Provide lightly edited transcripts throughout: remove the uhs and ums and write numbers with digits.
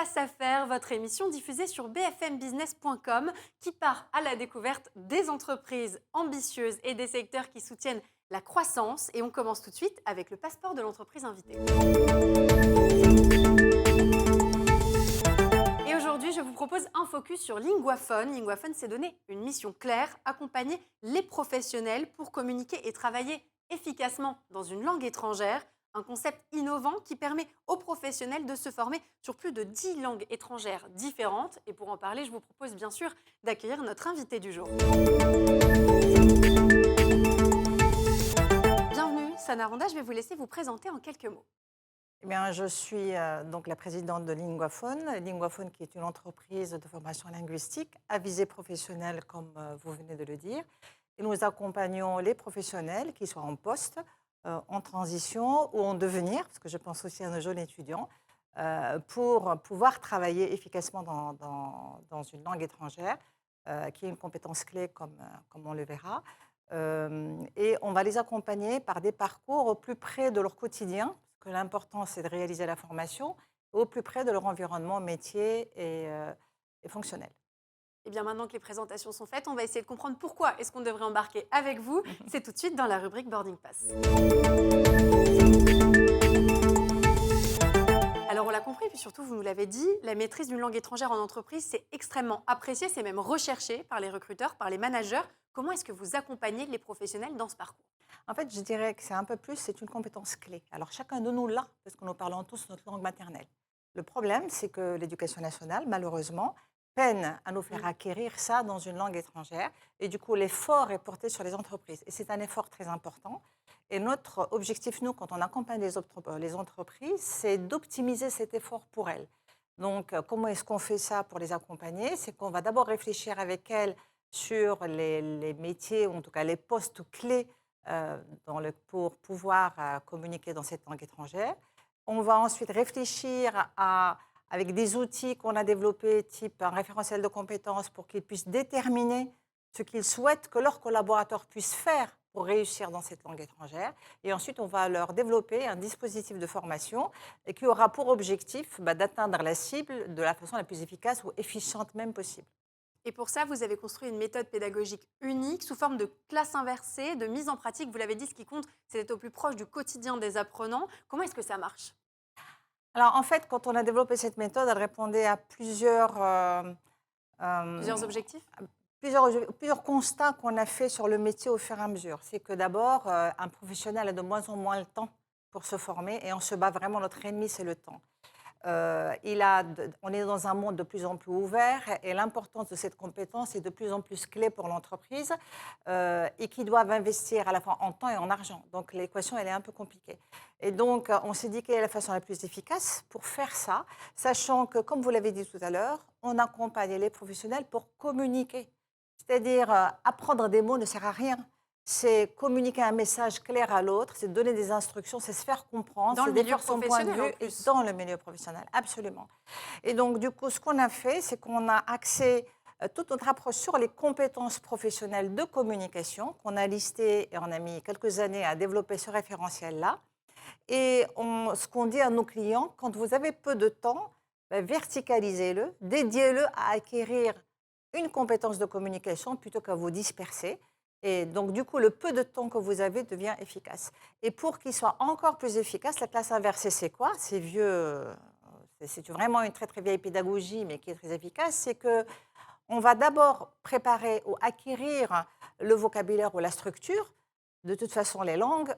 Place à faire, votre émission diffusée sur bfmbusiness.com qui part à la découverte des entreprises ambitieuses et des secteurs qui soutiennent la croissance. Et on commence tout de suite avec le passeport de l'entreprise invitée. Et aujourd'hui, je vous propose un focus sur Linguaphone. Linguaphone s'est donné une mission claire, accompagner les professionnels pour communiquer et travailler efficacement dans une langue étrangère. Un concept innovant qui permet aux professionnels de se former sur plus de 10 langues étrangères différentes. Et pour en parler, je vous propose bien sûr d'accueillir notre invité du jour. Bienvenue, Sana Randa. Je vais vous laisser vous présenter en quelques mots. Eh bien, je suis donc la présidente de Linguaphone. Linguaphone qui est une entreprise de formation linguistique à visée professionnelle, comme vous venez de le dire. Et nous accompagnons les professionnels, qu'ils soient en poste, en transition ou en devenir, parce que je pense aussi à nos jeunes étudiants, pour pouvoir travailler efficacement dans une langue étrangère, qui est une compétence clé, comme on le verra. Et on va les accompagner par des parcours au plus près de leur quotidien, que l'important, c'est de réaliser la formation au plus près de leur environnement métier et fonctionnel. Et bien maintenant que les présentations sont faites, on va essayer de comprendre pourquoi est-ce qu'on devrait embarquer avec vous. C'est tout de suite dans la rubrique Boarding Pass. Alors on l'a compris, puis surtout vous nous l'avez dit, la maîtrise d'une langue étrangère en entreprise, c'est extrêmement apprécié, c'est même recherché par les recruteurs, par les managers. Comment est-ce que vous accompagnez les professionnels dans ce parcours? En fait, je dirais que c'est un peu plus, c'est une compétence clé. Alors, chacun de nous l'a, parce que nous parlons tous notre langue maternelle. Le problème, c'est que l'éducation nationale, malheureusement, peine à nous faire acquérir ça dans une langue étrangère. Et du coup, l'effort est porté sur les entreprises. Et c'est un effort très important. Et notre objectif, nous, quand on accompagne les entreprises, c'est d'optimiser cet effort pour elles. Donc, comment est-ce qu'on fait ça pour les accompagner? C'est qu'on va d'abord réfléchir avec elles sur les métiers, ou en tout cas les postes clés pour pouvoir communiquer dans cette langue étrangère. On va ensuite réfléchir avec des outils qu'on a développés, type un référentiel de compétences, pour qu'ils puissent déterminer ce qu'ils souhaitent que leurs collaborateurs puissent faire pour réussir dans cette langue étrangère. Et ensuite, on va leur développer un dispositif de formation et qui aura pour objectif d'atteindre la cible de la façon la plus efficace ou efficiente même possible. Et pour ça, vous avez construit une méthode pédagogique unique sous forme de classe inversée, de mise en pratique. Vous l'avez dit, ce qui compte, c'est d'être au plus proche du quotidien des apprenants. Comment est-ce que ça marche? Alors, en fait, quand on a développé cette méthode, elle répondait à Plusieurs euh, objectifs? plusieurs constats qu'on a fait sur le métier au fur et à mesure. C'est que d'abord, un professionnel a de moins en moins le temps pour se former et on se bat vraiment, notre ennemi, c'est le temps. On est dans un monde de plus en plus ouvert et l'importance de cette compétence est de plus en plus clé pour l'entreprise et qui doivent investir à la fois en temps et en argent. Donc l'équation, elle est un peu compliquée. Et donc, on s'est dit quelle est la façon la plus efficace pour faire ça, sachant que, comme vous l'avez dit tout à l'heure, on accompagne les professionnels pour communiquer. C'est-à-dire, apprendre des mots ne sert à rien. C'est communiquer un message clair à l'autre, c'est donner des instructions, c'est se faire comprendre, Dans c'est le milieu défendre son point de professionnel en vue et plus. dans le milieu professionnel, absolument. Et donc, du coup, ce qu'on a fait, c'est qu'on a axé toute notre approche sur les compétences professionnelles de communication, qu'on a listées et on a mis quelques années à développer ce référentiel-là. Et ce qu'on dit à nos clients, quand vous avez peu de temps, verticalisez-le, dédiez-le à acquérir une compétence de communication plutôt qu'à vous disperser. Et donc, du coup, le peu de temps que vous avez devient efficace. Et pour qu'il soit encore plus efficace, la classe inversée, c'est quoi? C'est vieux, c'est vraiment une très, très vieille pédagogie, mais qui est très efficace. C'est qu'on va d'abord préparer ou acquérir le vocabulaire ou la structure. De toute façon, les langues,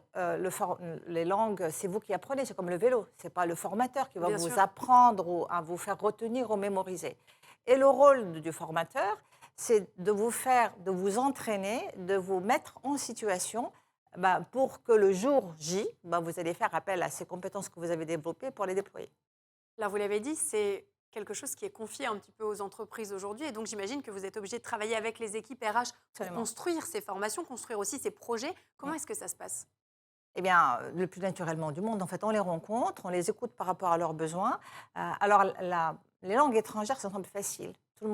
c'est vous qui apprenez, c'est comme le vélo. Ce n'est pas le formateur qui va Bien vous sûr. apprendre ou à vous faire retenir ou mémoriser. Et le rôle du formateur, c'est de vous entraîner, de vous mettre en situation pour que le jour J, vous allez faire appel à ces compétences que vous avez développées pour les déployer. Là, vous l'avez dit, c'est quelque chose qui est confié un petit peu aux entreprises aujourd'hui. Et donc, j'imagine que vous êtes obligé de travailler avec les équipes RH pour Absolument. construire ces formations, construire aussi ces projets. Comment Mm. est-ce que ça se passe? Eh bien, le plus naturellement du monde, en fait, on les rencontre, on les écoute par rapport à leurs besoins. Alors, les langues étrangères, ça semble facile. Tout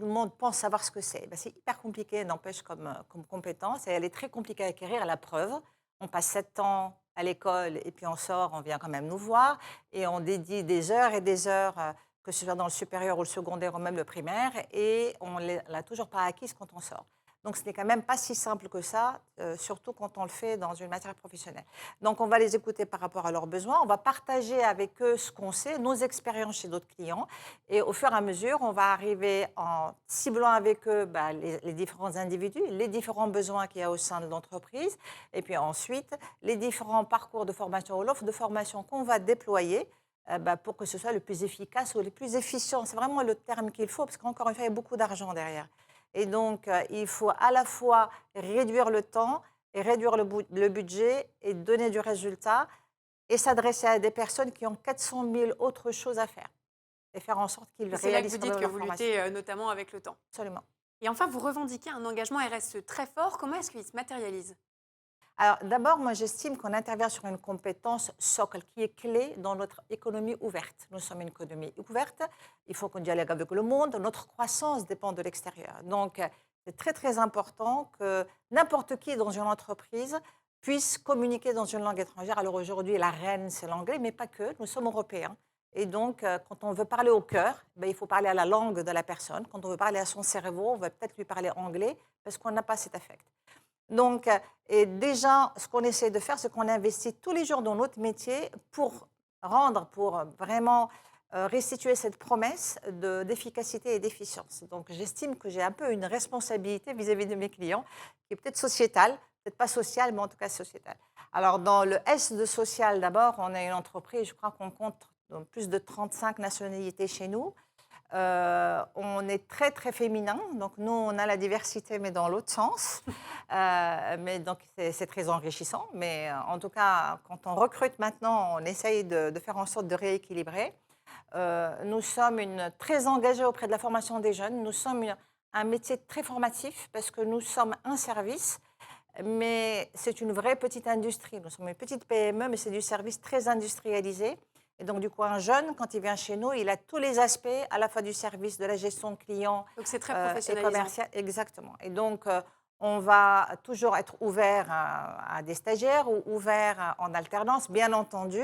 le monde pense savoir ce que c'est. Ben, c'est hyper compliqué, n'empêche, comme compétence, et elle est très compliquée à acquérir, à la preuve. On passe 7 ans à l'école et puis on sort, on vient quand même nous voir et on dédie des heures et des heures, que ce soit dans le supérieur ou le secondaire ou même le primaire, et on ne l'a toujours pas acquise quand on sort. Donc ce n'est quand même pas si simple que ça, surtout quand on le fait dans une matière professionnelle. Donc on va les écouter par rapport à leurs besoins, on va partager avec eux ce qu'on sait, nos expériences chez d'autres clients, et au fur et à mesure, on va arriver en ciblant avec eux les différents individus, les différents besoins qu'il y a au sein de l'entreprise, et puis ensuite les différents parcours de formation ou l'offre de formation qu'on va déployer pour que ce soit le plus efficace ou le plus efficient. C'est vraiment le terme qu'il faut, parce qu'encore une fois, il y a beaucoup d'argent derrière. Et donc, il faut à la fois réduire le temps et réduire le budget et donner du résultat et s'adresser à des personnes qui ont 400 000 autres choses à faire et faire en sorte qu'ils Et c'est là que vous réalisent quand dites même que leur vous formation. luttez notamment avec le temps. Absolument. Et enfin, vous revendiquez un engagement RSE très fort. Comment est-ce qu'il se matérialise? Alors, d'abord, moi, j'estime qu'on intervient sur une compétence socle qui est clé dans notre économie ouverte. Nous sommes une économie ouverte, il faut qu'on dialogue avec le monde, notre croissance dépend de l'extérieur. Donc, c'est très, très important que n'importe qui dans une entreprise puisse communiquer dans une langue étrangère. Alors, aujourd'hui, la reine, c'est l'anglais, mais pas que, nous sommes européens. Et donc, quand on veut parler au cœur, il faut parler à la langue de la personne. Quand on veut parler à son cerveau, on va peut-être lui parler anglais parce qu'on n'a pas cet affect. Donc, et déjà, ce qu'on essaie de faire, c'est qu'on investit tous les jours dans notre métier pour pour vraiment restituer cette promesse d'efficacité et d'efficience. Donc, j'estime que j'ai un peu une responsabilité vis-à-vis de mes clients, qui est peut-être sociétale, peut-être pas sociale, mais en tout cas sociétale. Alors, dans le S de social, d'abord, on est une entreprise, je crois qu'on compte plus de 35 nationalités chez nous. On est très, très féminin. Donc, nous, on a la diversité, mais dans l'autre sens. Mais donc, c'est très enrichissant. Mais en tout cas, quand on recrute maintenant, on essaye de faire en sorte de rééquilibrer. Nous sommes très engagés auprès de la formation des jeunes. Nous sommes un métier très formatif parce que nous sommes un service, mais c'est une vraie petite industrie. Nous sommes une petite PME, mais c'est du service très industrialisé. Et donc, du coup, un jeune, quand il vient chez nous, il a tous les aspects, à la fois du service, de la gestion client Donc c'est très et professionnalisant. commercial. Exactement. Et donc, on va toujours être ouvert à des stagiaires ou ouvert en alternance, bien entendu.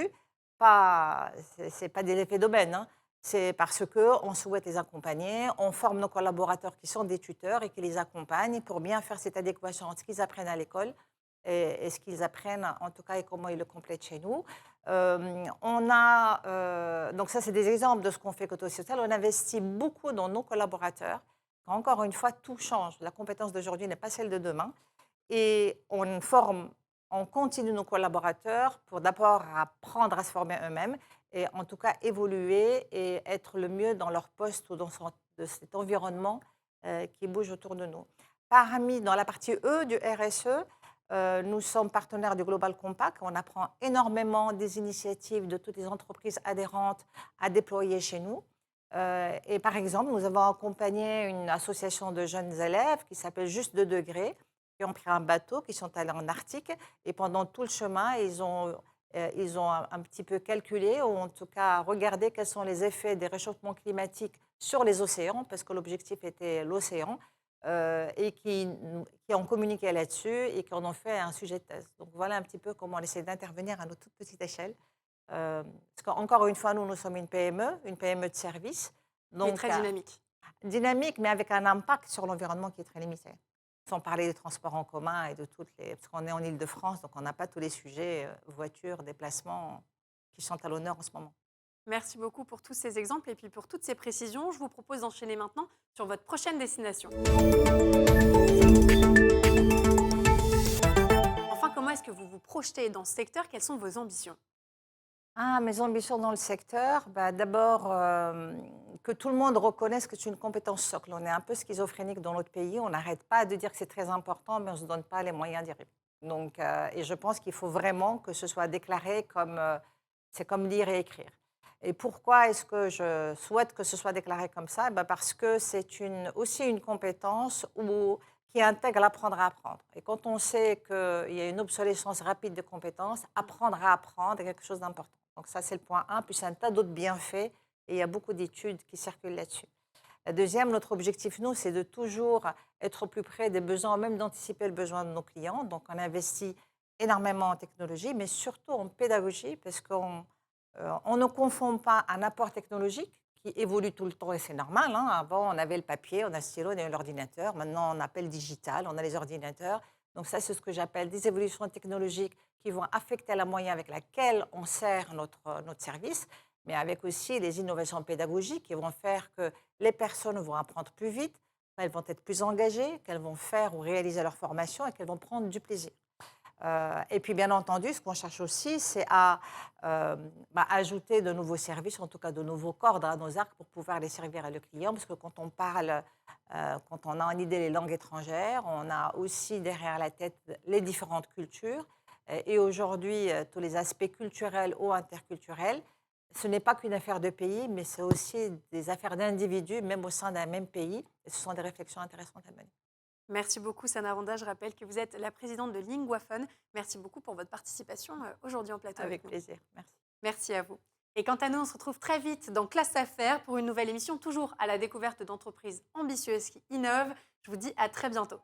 Ce n'est pas des effets d'aubaine, hein. C'est parce qu'on souhaite les accompagner. On forme nos collaborateurs qui sont des tuteurs et qui les accompagnent pour bien faire cette adéquation entre ce qu'ils apprennent à l'école et ce qu'ils apprennent, en tout cas, et comment ils le complètent chez nous. Donc ça, c'est des exemples de ce qu'on fait côté social. On investit beaucoup dans nos collaborateurs. Encore une fois, tout change. La compétence d'aujourd'hui n'est pas celle de demain. Et on continue nos collaborateurs pour d'abord apprendre à se former eux-mêmes et en tout cas évoluer et être le mieux dans leur poste ou de cet environnement qui bouge autour de nous. Dans la partie E du RSE, nous sommes partenaires du Global Compact. On apprend énormément des initiatives de toutes les entreprises adhérentes à déployer chez nous. Et par exemple, nous avons accompagné une association de jeunes élèves qui s'appelle Juste 2 degrés, qui ont pris un bateau, qui sont allés en Arctique. Et pendant tout le chemin, ils ont un petit peu calculé, ou en tout cas regardé quels sont les effets des réchauffements climatiques sur les océans, parce que l'objectif était l'océan, et qui ont communiqué là-dessus et qui en ont fait un sujet de thèse. Donc voilà un petit peu comment on essaie d'intervenir à notre toute petite échelle. Parce qu'encore une fois, nous sommes une PME de service. Mais Donc, très dynamique. dynamique, mais avec un impact sur l'environnement qui est très limité. Sans parler des transports en commun et de parce qu'on est en Île-de-France, donc on n'a pas tous les sujets, voitures, déplacements, qui sont à l'honneur en ce moment. Merci beaucoup pour tous ces exemples et puis pour toutes ces précisions. Je vous propose d'enchaîner maintenant sur votre prochaine destination. Enfin, comment est-ce que vous vous projetez dans ce secteur? Quelles sont vos ambitions? Mes ambitions dans le secteur, d'abord, que tout le monde reconnaisse que c'est une compétence socle. On est un peu schizophrénique dans notre pays. On n'arrête pas de dire que c'est très important, mais on ne se donne pas les moyens d'y arriver. Donc, et je pense qu'il faut vraiment que ce soit déclaré comme, c'est comme lire et écrire. Et pourquoi est-ce que je souhaite que ce soit déclaré comme ça? Parce que c'est aussi une compétence qui intègre l'apprendre à apprendre. Et quand on sait qu'il y a une obsolescence rapide de compétences, apprendre à apprendre est quelque chose d'important. Donc ça, c'est le point 1. Puis c'est un tas d'autres bienfaits et il y a beaucoup d'études qui circulent là-dessus. La deuxième, notre objectif, nous, c'est de toujours être au plus près des besoins, même d'anticiper le besoin de nos clients. Donc on investit énormément en technologie, mais surtout en pédagogie, parce on ne confond pas un apport technologique qui évolue tout le temps et c'est normal, hein. Avant, on avait le papier, on a le stylo, on avait l'ordinateur. Maintenant, on appelle digital, on a les ordinateurs. Donc ça, c'est ce que j'appelle des évolutions technologiques qui vont affecter la moyen avec laquelle on sert notre service, mais avec aussi les innovations pédagogiques qui vont faire que les personnes vont apprendre plus vite, qu'elles vont être plus engagées, qu'elles vont faire ou réaliser leur formation et qu'elles vont prendre du plaisir. Et puis, bien entendu, ce qu'on cherche aussi, c'est à ajouter de nouveaux services, en tout cas de nouveaux cordes à nos arcs pour pouvoir les servir à le client. Parce que quand on parle, quand on a en idée les langues étrangères, on a aussi derrière la tête les différentes cultures. Et aujourd'hui, tous les aspects culturels ou interculturels, ce n'est pas qu'une affaire de pays, mais c'est aussi des affaires d'individus, même au sein d'un même pays. Et ce sont des réflexions intéressantes à mener. Merci beaucoup, Sana Ronda. Je rappelle que vous êtes la présidente de Linguaphone. Merci beaucoup pour votre participation aujourd'hui en plateau avec Avec nous. plaisir. Merci. Merci à vous. Et quant à nous, on se retrouve très vite dans Classe Affaires pour une nouvelle émission, toujours à la découverte d'entreprises ambitieuses qui innovent. Je vous dis à très bientôt.